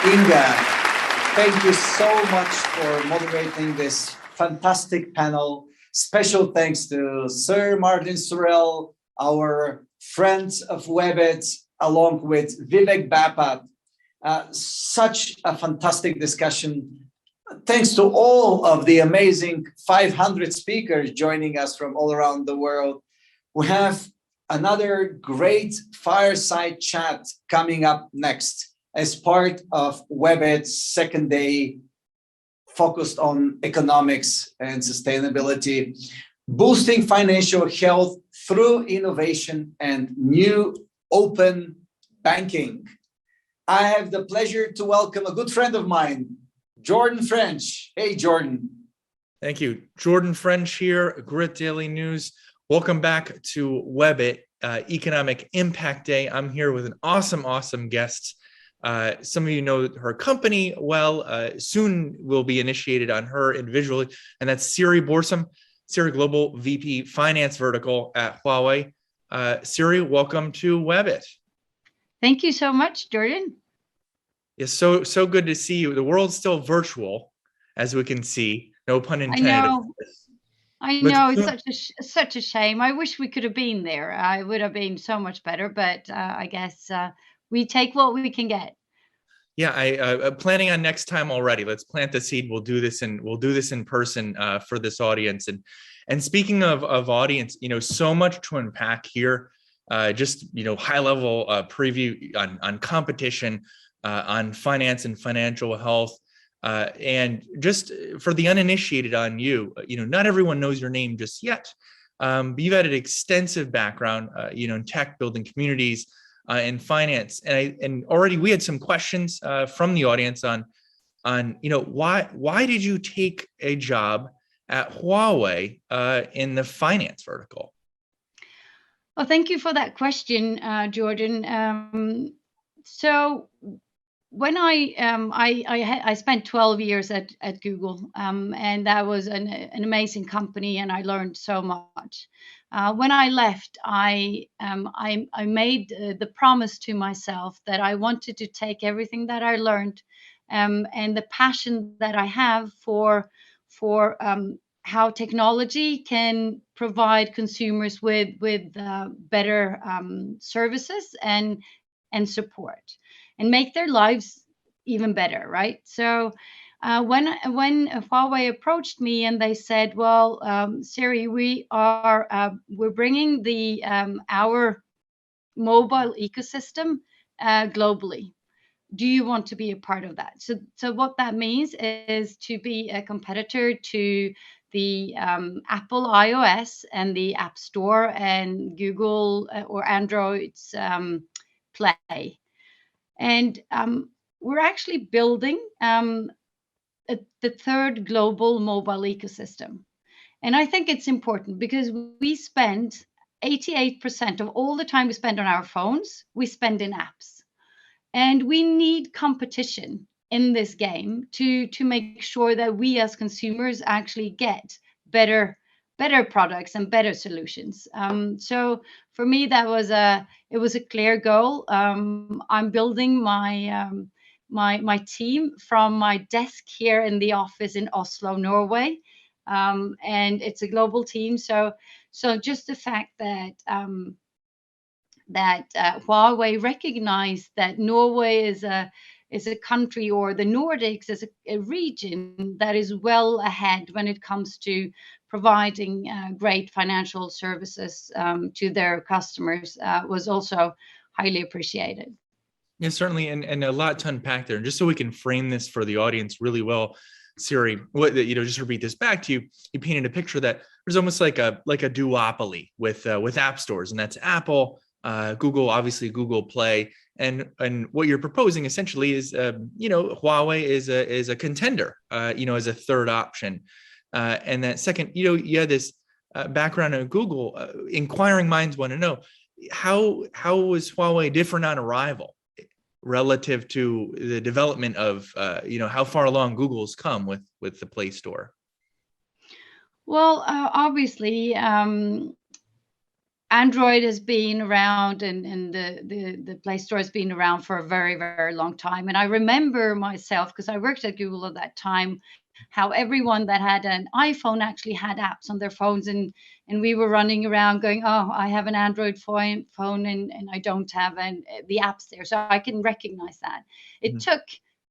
Inga, thank you so much for moderating this fantastic panel. Special thanks to Sir Martin Sorrell, our friends of Webit, along with Vivek Bapat. Such a fantastic discussion. Thanks to all of the amazing 500 speakers joining us from all around the world. We have another great fireside chat coming up next as part of Webit's second day focused on economics and sustainability, boosting financial health through innovation and new open banking. I have the pleasure to welcome a good friend of mine, Jordan French. Hey, Jordan. Thank you. Jordan French here, Grit Daily News. Welcome back to Webit Economic Impact Day. I'm here with an awesome guest. Some of you know her company well. Soon will be initiated on her individually, and that's Siri Børsum, Siri Global VP Finance Vertical at Huawei. Siri, welcome to Webit. Thank you so much, Jordan. It's so good to see you. The world's still virtual, as we can see. No pun intended. I know. It's such a shame. I wish we could have been there. I would have been so much better, but I guess we take what we can get. Yeah, I'm planning on next time already. Let's plant the seed. We'll do this in person for this audience. And speaking of audience, so much to unpack here. Just high level preview on competition, on finance and financial health, and just for the uninitiated on you. Not everyone knows your name just yet, but you've had an extensive background, in tech, building communities. In finance, and already we had some questions from the audience on why did you take a job at Huawei in the finance vertical? Well, thank you for that question, Jordan. So when I spent 12 years at Google, and that was an amazing company, and I learned so much. When I left, I made the promise to myself that I wanted to take everything that I learned and the passion that I have for how technology can provide consumers with better services and support, and make their lives even better, right? So when Huawei approached me and they said, "Well, Siri, we're bringing our mobile ecosystem globally. Do you want to be a part of that?" So what that means is to be a competitor to the Apple iOS and the App Store and Google or Android's Play, and we're actually building the third global mobile ecosystem. And I think it's important because we spend 88% of all the time we spend on our phones, we spend in apps. And we need competition in this game to make sure that we as consumers actually get better products and better solutions. So for me, it was a clear goal. I'm building my team from my desk here in the office in Oslo, Norway, and it's a global team. So just the fact that Huawei recognized that Norway is a country, or the Nordics is a region that is well ahead when it comes to providing great financial services to their customers was also highly appreciated. Yeah, certainly, and a lot to unpack there. And just so we can frame this for the audience really well, Siri, just repeat this back to you. You painted a picture that there's almost like a duopoly with app stores, and that's Apple, Google, obviously Google Play, and what you're proposing essentially is, Huawei is a contender, as a third option, and that second, you had this background in Google. Inquiring minds want to know how was Huawei different on arrival relative to the development of, how far along Google's come with the Play Store? Well, obviously, Android has been around, and the Play Store has been around for a very, very long time. And I remember myself, because I worked at Google at that time, how everyone that had an iPhone actually had apps on their phones, and we were running around going, oh, I have an Android phone and I don't have the apps there. So I can recognize that. It took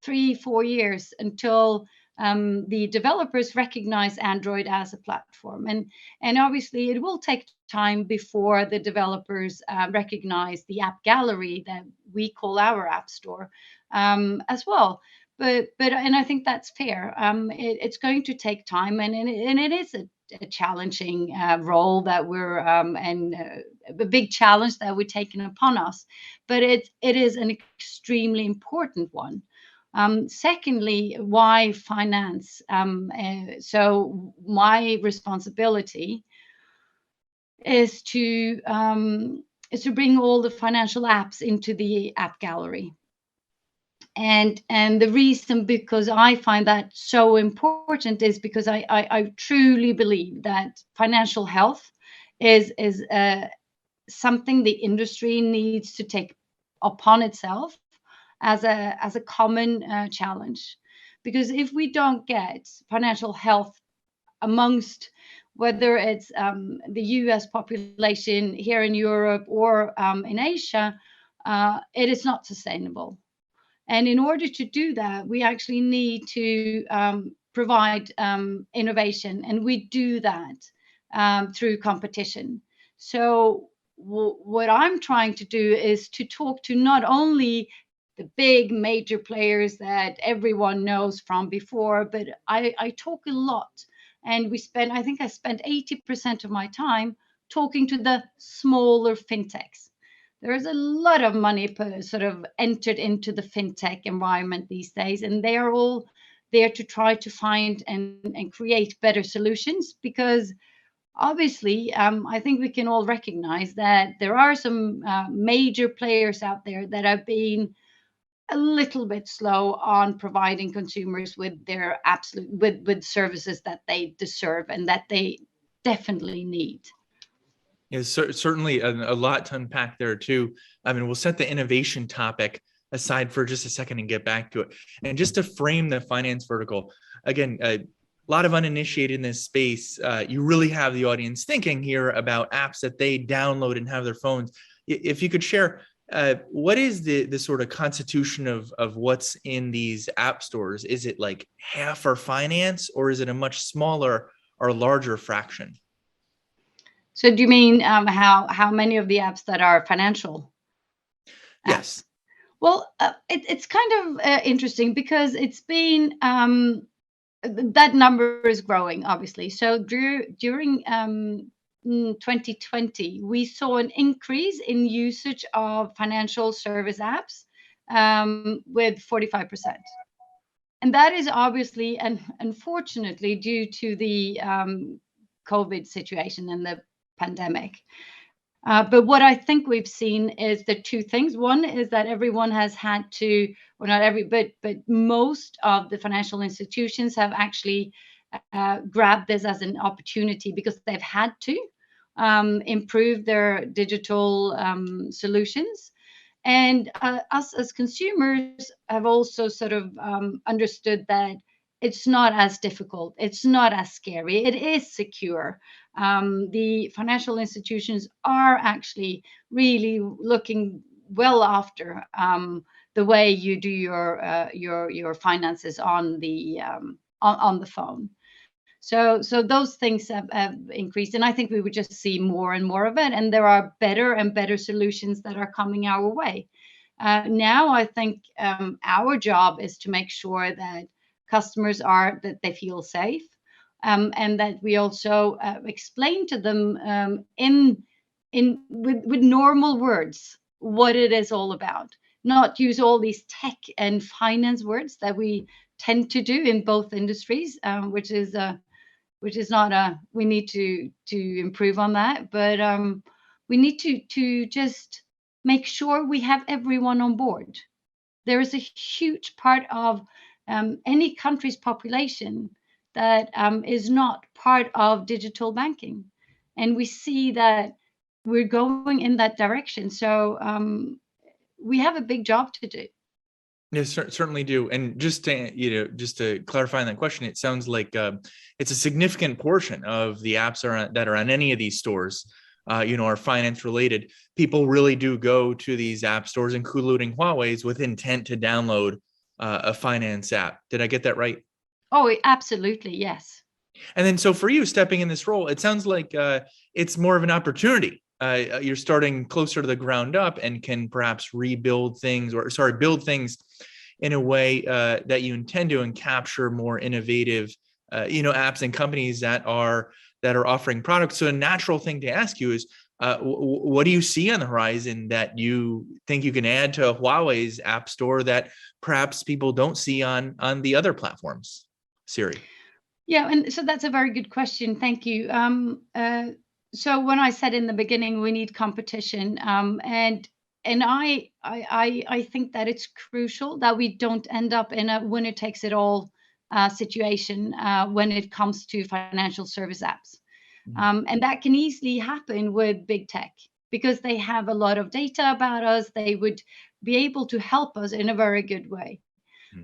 3-4 years until the developers recognize Android as a platform. And obviously it will take time before the developers recognize the app gallery that we call our app store as well. But and I think that's fair. It's going to take time, and it is a challenging role that we're and a big challenge that we're taking upon us. But it is an extremely important one. Secondly, why finance? So my responsibility is to bring all the financial apps into the app gallery. And the reason, because I find that so important, is because I truly believe that financial health is something the industry needs to take upon itself as a common challenge. Because if we don't get financial health amongst, whether it's the US population here in Europe or in Asia, it is not sustainable. And in order to do that, we actually need to provide innovation, and we do that through competition. So what I'm trying to do is to talk to not only the big major players that everyone knows from before, but I talk a lot, and I think I spent 80% of my time talking to the smaller fintechs. There's a lot of money sort of entered into the fintech environment these days, and they are all there to try to find and create better solutions. Because obviously, I think we can all recognize that there are some major players out there that have been a little bit slow on providing consumers with their with services that they deserve and that they definitely need. Yeah, certainly a lot to unpack there too. I mean, we'll set the innovation topic aside for just a second and get back to it. And just to frame the finance vertical, again, a lot of uninitiated in this space, you really have the audience thinking here about apps that they download and have their phones. If you could share, what is the sort of constitution of what's in these app stores? Is it like half are finance, or is it a much smaller or larger fraction? So do you mean how many of the apps that are financial apps? Yes. Well, it's kind of interesting, because it's been that number is growing, obviously. So during 2020, we saw an increase in usage of financial service apps with 45%. And that is obviously and unfortunately due to the COVID situation and the pandemic. But what I think we've seen is the two things. One is that everyone has had to, or not every, but most of the financial institutions have actually grabbed this as an opportunity, because they've had to improve their digital solutions. And us as consumers have also sort of understood that it's not as difficult, it's not as scary, it is secure. The financial institutions are actually really looking well after the way you do your finances on the phone. So those things have increased, and I think we would just see more and more of it. And there are better and better solutions that are coming our way. Now, I think our job is to make sure that customers that they feel safe, and that we also explain to them with normal words what it is all about. Not use all these tech and finance words that we tend to do in both industries, which is not we need to improve on that. But we need to just make sure we have everyone on board. There is a huge part of any country's population that is not part of digital banking. And we see that we're going in that direction. So we have a big job to do. Yes, certainly do. And just to clarify on that question, it sounds like it's a significant portion of the apps that are on any of these stores, are finance related. People really do go to these app stores, including Huawei's, with intent to download a finance app. Did I get that right? Oh, absolutely, yes. And then, so for you stepping in this role, it sounds like it's more of an opportunity. You're starting closer to the ground up and can perhaps build things in a way that you intend to, and capture more innovative, apps and companies that are offering products. So a natural thing to ask you is, what do you see on the horizon that you think you can add to Huawei's app store that perhaps people don't see on the other platforms, Siri? Yeah, and so that's a very good question. Thank you. So when I said in the beginning we need competition, and I think that it's crucial that we don't end up in a winner takes it all situation when it comes to financial service apps. And that can easily happen with big tech because they have a lot of data about us. They would be able to help us in a very good way.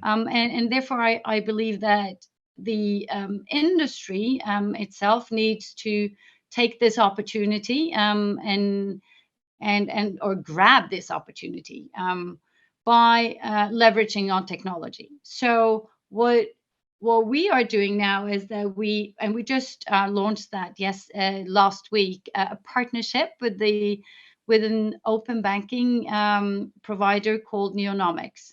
And therefore, I believe that the industry itself needs to take this opportunity and or grab this opportunity by leveraging on technology. So what we are doing now is that we just launched that last week, a partnership with an open banking provider called Neonomics.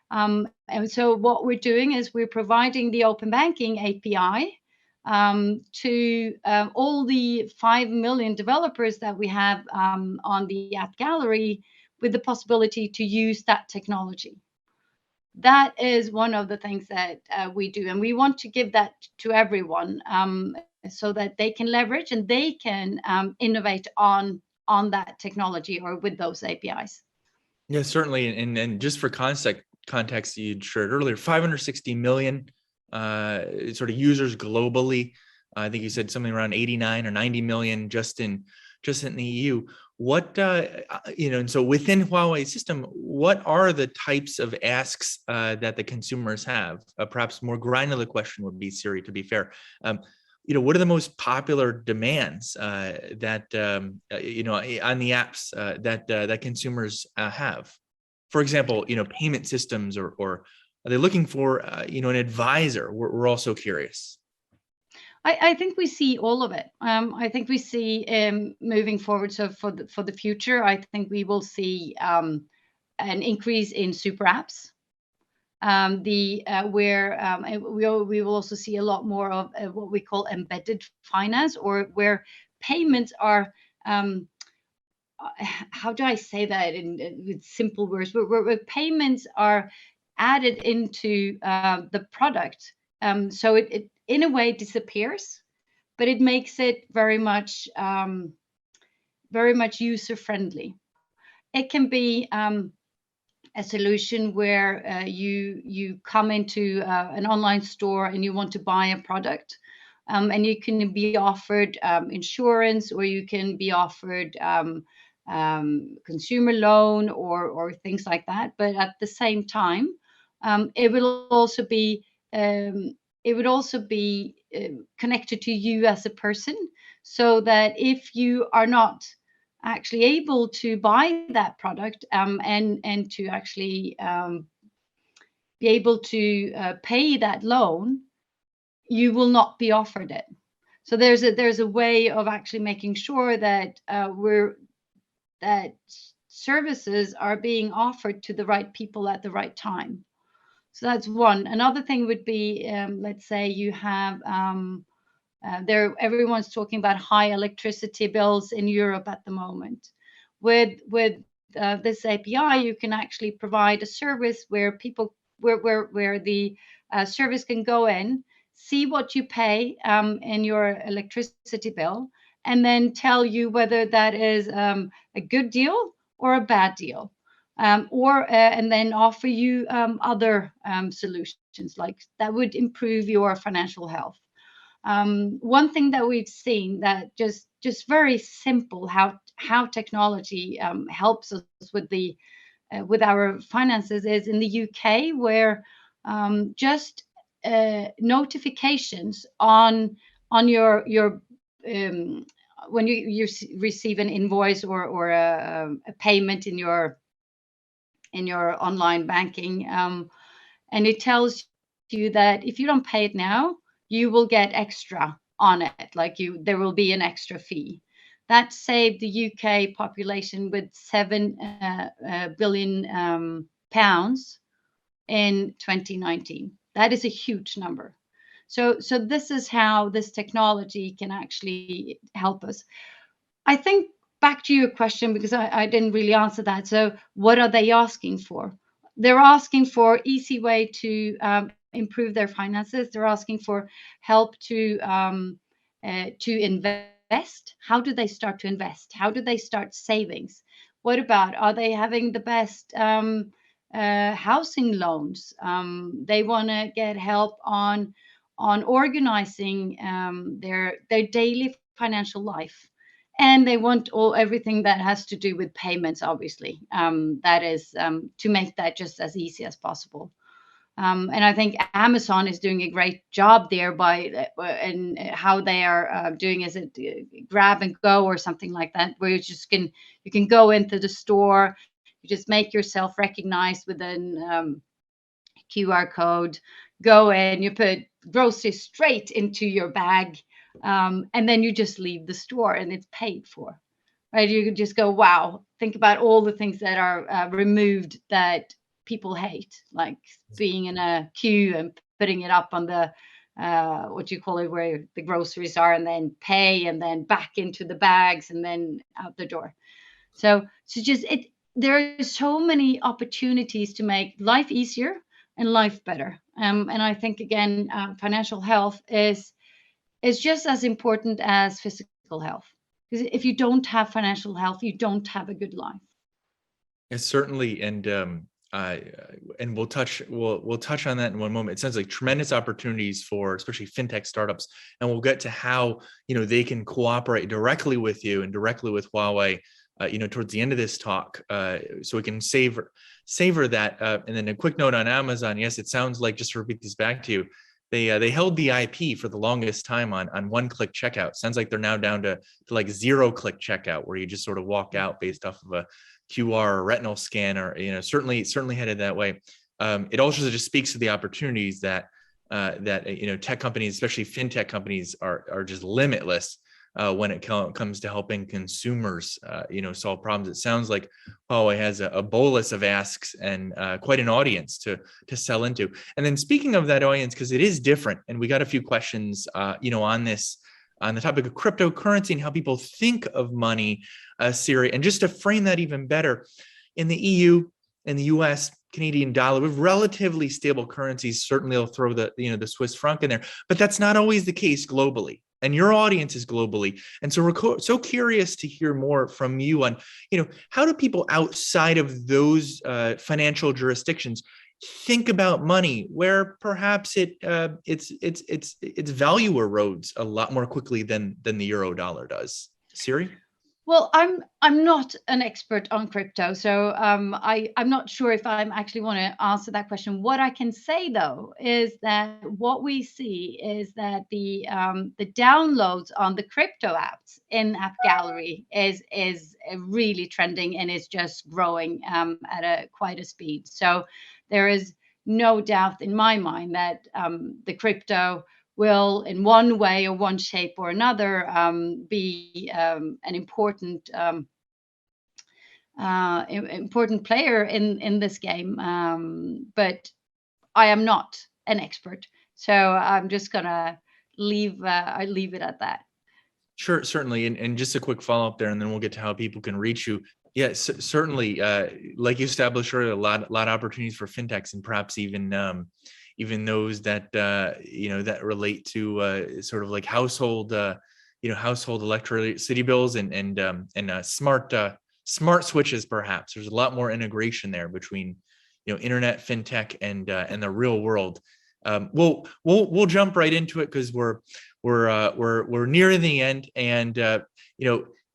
And so what we're doing is we're providing the open banking API to all the 5 million developers that we have on the app gallery, with the possibility to use that technology. That is one of the things that we do, and we want to give that to everyone so that they can leverage and they can innovate on that technology or with those APIs. Yeah, certainly. And just for context, you shared earlier, 560 million sort of users globally. I think you said something around 89 or 90 million just in the EU. What and so within Huawei's system, what are the types of asks that the consumers have? Perhaps more granular question would be, Siri, to be fair. What are the most popular demands that on the apps that consumers have? For example, payment systems, or are they looking for an advisor? We're also curious. I think we see all of it. I think we see moving forward. So for the future, I think we will see an increase in super apps. We will also see a lot more of what we call embedded finance, or where payments are. How do I say that with simple words? Where payments are added into the product, so it in a way disappears, but it makes it very much user friendly. It can be a solution where you come into an online store and you want to buy a product, and you can be offered insurance, or you can be offered consumer loan or things like that. But at the same time, it will also be connected to you as a person, so that if you are not actually able to buy that product and to actually be able to pay that loan, you will not be offered it. So there's a way of actually making sure that that services are being offered to the right people at the right time. So that's one. Another thing would be, let's say you have everyone's talking about high electricity bills in Europe at the moment. With this API, you can actually provide a service where people where the service can go in, see what you pay in your electricity bill, and then tell you whether that is a good deal or a bad deal. And then offer you other solutions like that would improve your financial health. One thing that we've seen that just very simple, how how technology helps us with our finances is in the UK, where just notifications on your when you receive an invoice or a payment in your online banking, and it tells you that if you don't pay it now, you will get extra on it, like there will be an extra fee. That saved the UK population with 7 billion pounds in 2019. That is a huge number. So this is how this technology can actually help us. I think back to your question, because I didn't really answer that. So what are they asking for? They're asking for easy way to improve their finances. They're asking for help to invest. How do they start to invest? How do they start savings? What about, are they having the best housing loans? They want to get help on organizing their daily financial life, and they want everything that has to do with payments, obviously. That is to make that just as easy as possible. And I think Amazon is doing a great job there by and how they are doing, is it grab and go or something like that, where you can go into the store, you just make yourself recognized with an QR code, go in, you put groceries straight into your bag, and then you just leave the store and it's paid for. Right? You could just go, wow, think about all the things that are removed that people hate, like being in a queue and putting it up on the what you call it, where the groceries are, and then pay, and then back into the bags, and then out the door. So just there are so many opportunities to make life easier and life better. And I think, again, financial health is just as important as physical health. Because if you don't have financial health, you don't have a good life. Yes, certainly, and we'll touch on that in one moment. It sounds like tremendous opportunities for especially fintech startups, and we'll get to how they can cooperate directly with you and directly with Huawei. Towards the end of this talk, so we can savor that. And then a quick note on Amazon. Yes, it sounds like, just to repeat this back to you, they held the IP for the longest time on one-click checkout. Sounds like they're now down to like zero-click checkout, where you just sort of walk out based off of a QR or retinal scan, or certainly headed that way. It also just speaks to the opportunities that tech companies, especially fintech companies, are just limitless when it comes to helping consumers solve problems. It sounds like Huawei has a bolus of asks and quite an audience to sell into. And then, speaking of that audience, because it is different, and we got a few questions on the topic of cryptocurrency and how people think of money, Siri. And just to frame that even better, in the EU and the US, Canadian dollar, with relatively stable currencies, certainly they'll throw the Swiss franc in there, but that's not always the case globally. And your audience is globally. And so we're so curious to hear more from you on, how do people outside of those financial jurisdictions think about money, where perhaps its value erodes a lot more quickly than the euro dollar does? Siri? Well, I'm not an expert on crypto, so I'm not sure if I actually want to answer that question. What I can say, though, is that what we see is that the downloads on the crypto apps in App Gallery is really trending, and is just growing at quite a speed. So there is no doubt in my mind that the crypto will, in one way or one shape or another, be an important player in this game. But I am not an expert, so I'm just gonna leave it at that. Sure, certainly. And just a quick follow up there, and then we'll get to how people can reach you. Yes, certainly. Like you established earlier, a lot of opportunities for fintechs, and perhaps even those that that relate to sort of like household electricity bills and smart switches. Perhaps there's a lot more integration there between internet, fintech, and the real world. We'll jump right into it, because we're near the end, and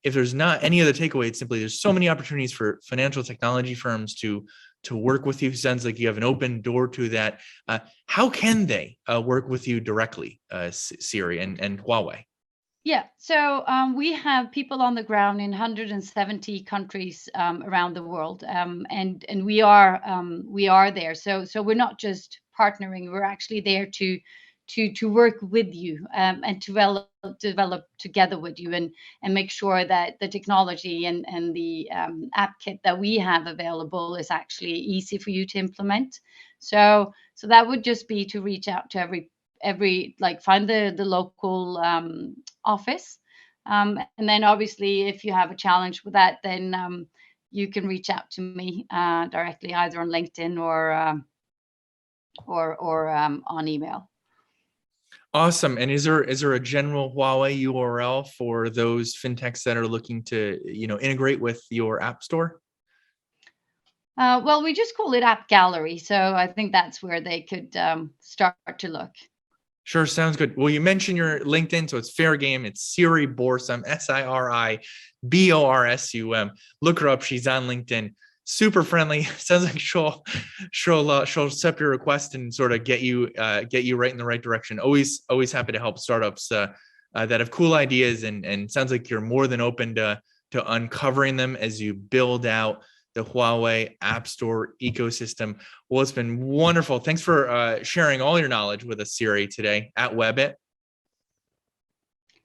if there's not any other takeaway, it's simply there's so many opportunities for financial technology firms to work with you. Sounds like you have an open door to that. How can they work with you directly, Siri and Huawei? Yeah, so we have people on the ground in 170 countries around the world, and we are there. So we're not just partnering; we're actually there to work with you and develop together with you, and make sure that the technology and the app kit that we have available is actually easy for you to implement. So that would just be to reach out to every like find the local office, and then obviously if you have a challenge with that, then you can reach out to me directly, either on LinkedIn or on email. Awesome. And is there a general Huawei URL for those fintechs that are looking to integrate with your app store? Well, we just call it App Gallery, so I think that's where they could start to look. Sure, sounds good. Well, you mentioned your LinkedIn, so it's fair game. It's Siri Børsum, SiriBorsum. Look her up. She's on LinkedIn. Super friendly. Sounds like she'll accept your request and sort of get you right in the right direction. Always happy to help startups that have cool ideas, and sounds like you're more than open to uncovering them as you build out the Huawei App Store ecosystem. Well, it's been wonderful. Thanks for sharing all your knowledge with us, Siri, today at Webit.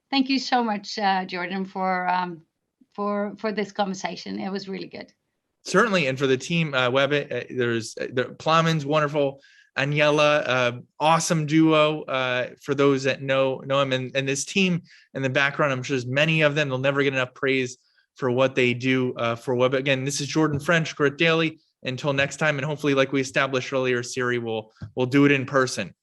Thank you so much, Jordan, for this conversation. It was really good. Certainly, and for the team, Webit, there's Plowman's wonderful, Aniela, awesome duo. For those that know him, and this team in the background, I'm sure there's many of them. They'll never get enough praise for what they do for Webit. Again, this is Jordan French, Grit Daily. Until next time, and hopefully, like we established earlier, Siri will do it in person.